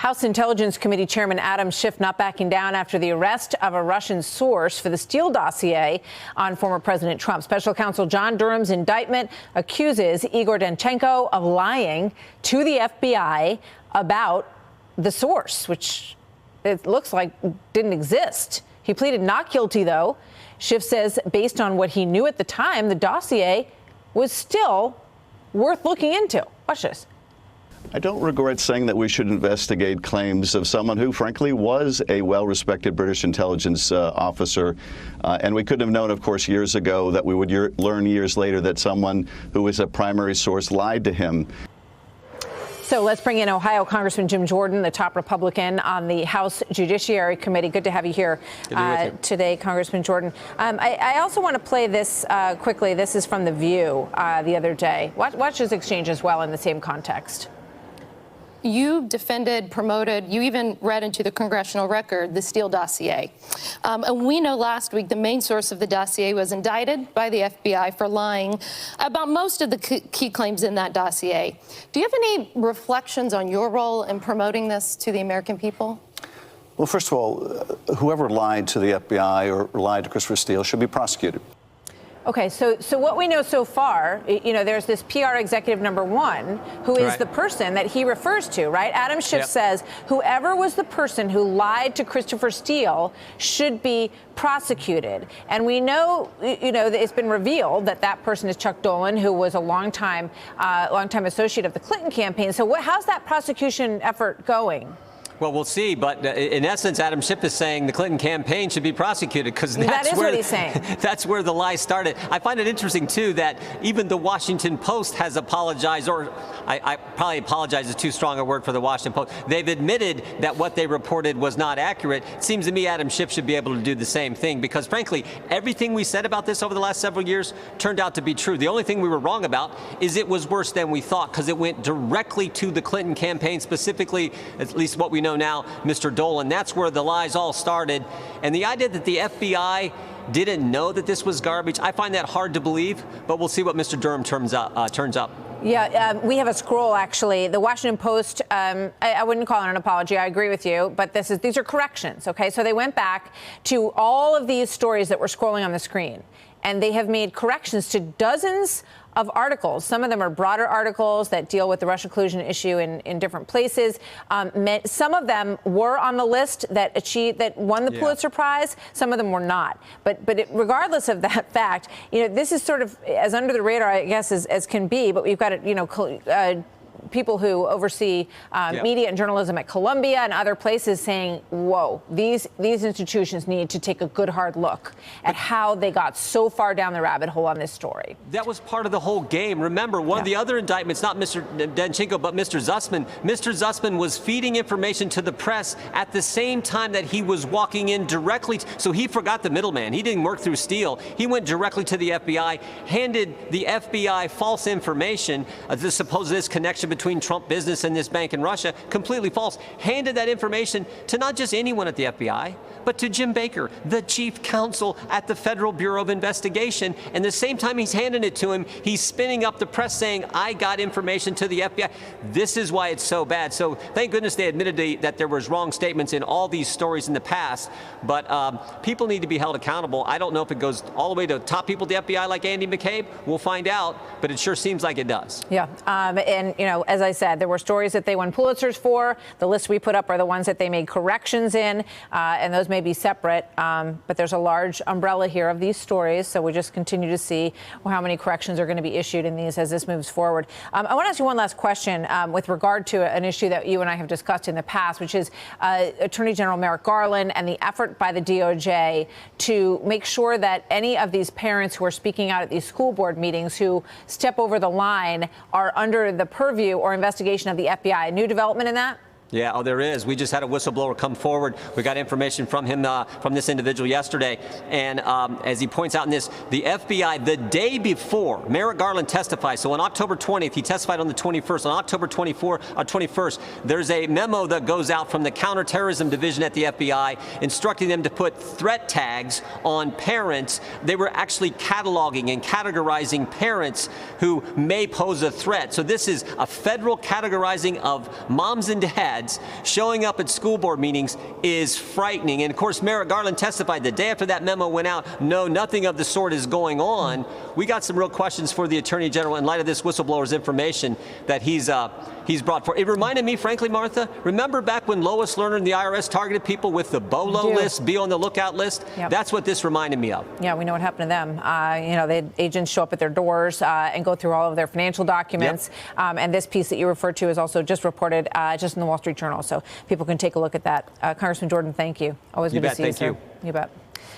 House Intelligence Committee Chairman Adam Schiff not backing down after the arrest of a Russian source for the Steele dossier on former President Trump. Special counsel John Durham's indictment accuses Igor Danchenko of lying to the FBI about the source, which it looks like didn't exist. He pleaded not guilty, though. Schiff says based on what he knew at the time, the dossier was still worth looking into. Watch this. I don't regret saying that we should investigate claims of someone who, frankly, was a well-respected British intelligence officer. And we couldn't have known, of course, years ago that we would learn years later that someone who was a primary source lied to him. So let's bring in Ohio Congressman Jim Jordon, the top Republican on the House Judiciary Committee. Good to have you here today, Congressman Jordon. I also want to play this quickly. This is from The View the other day. Watch this exchange as well in the same context. You defended, promoted, you even read into the congressional record the Steele dossier. And we know last week the main source of the dossier was indicted by the FBI for lying about most of the key claims in that dossier. Do you have any reflections on your role in promoting this to the American people? Well, first of all, whoever lied to the FBI or lied to Christopher Steele should be prosecuted. Okay, so what we know so far, you know, there's this PR executive number one who is the person that he refers to, right? Adam Schiff says whoever was the person who lied to Christopher Steele should be prosecuted. And we know, you know, it's been revealed that that person is Chuck Dolan, who was a longtime associate of the Clinton campaign. So how's that prosecution effort going? Well, we'll see. But in essence, Adam Schiff is saying the Clinton campaigh should be prosecuted because that is what he's saying. That's where the lie started. I find it interesting, too, that even the Washington Post has apologized, or I probably apologize is too strong a word for the Washington Post. They've admitted that what they reported was not accurate. It seems to me Adam Schiff should be able to do the same thing because, frankly, everything we said about this over the last several years turned out to be true. The only thing we were wrong about is it was worse than we thought because it went directly to the Clinton campaign, specifically, at least what we know now, Mr. Dolan. That's where the lies all started. And the idea that the FBI didn't know that this was garbage, I find that hard to believe, but we'll see what Mr. Durham turns up. Yeah, we have a scroll, actually. The Washington Post, I wouldn't call it an apology. I agree with you. But these are corrections, OK? So they went back to all of these stories that were scrolling on the screen, and they have made corrections to dozens of articles. Some of them are broader articles that deal with the Russia collusion issue in different places. Some of them were on the list that won the Pulitzer Prize. Some of them were not. But regardless of that fact, you know, this is sort of as under the radar, I guess, as can be. But we've got, you know, people who oversee media and journalism at Columbia and other places saying, whoa, these institutions need to take a good hard look at how they got so far down the rabbit hole on this story. That was part of the whole game. Remember, one of the other indictments, not Mr. Danchenko, but Mr. Zussman. Mr. Zussman was feeding information to the press at the same time that he was walking in directly. So he forgot the middleman. He didn't work through Steele. He went directly to the FBI, handed the FBI false information, the supposed connection between Trump business and this bank in Russia, completely false, handed that information to not just anyone at the FBI, but to Jim Baker, the chief counsel at the Federal Bureau of Investigation. And the same time he's handing it to him, he's spinning up the press saying, I got information to the FBI. This is why it's so bad. So thank goodness they admitted that there was wrong statements in all these stories in the past. But people need to be held accountable. I don't know if it goes all the way to top people at the FBI like Andy McCabe. We'll find out. But it sure seems like it does. Yeah. And, you know, as I said, there were stories that they won Pulitzers for. The list we put up are the ones that they made corrections in. And those may be separate. But there's a large umbrella here of these stories. So we just continue to see how many corrections are going to be issued in these as this moves forward. I want to ask you one last question with regard to an issue that you and I have discussed in the past, which is Attorney General Merrick Garland and the effort by the DOJ to make sure that any of these parents who are speaking out at these school board meetings who step over the line are under the purview or investigation of the FBI. A new development in that? Yeah, there is. We just had a whistleblower come forward. We got information from him, from this individual yesterday. And as he points out in this, the FBI, the day before Merrick Garland testified, so on October 20th, he testified on the 21st. On October 21st, there's a memo that goes out from the Counterterrorism Division at the FBI instructing them to put threat tags on parents. They were actually cataloging and categorizing parents who may pose a threat. So this is a federal categorizing of moms and dads dads showing up at school board meetings is frightening. And of course, Merrick Garland testified the day after that memo went out, no, nothing of the sort is going on. We got some real questions for the Attorney General in light of this whistleblower's information that he's brought forward. It reminded me, frankly, Martha, remember back when Lois Lerner and the IRS targeted people with the BOLO list, be on the lookout list? Yep. That's what this reminded me of. Yeah, we know what happened to them. They had agents show up at their doors and go through all of their financial documents. Yep. And this piece that you referred to is also just reported just in the Wall Street Journal. So people can take a look at that. Congressman Jordon, thank you. Always good to see you, sir. Thank you. You bet.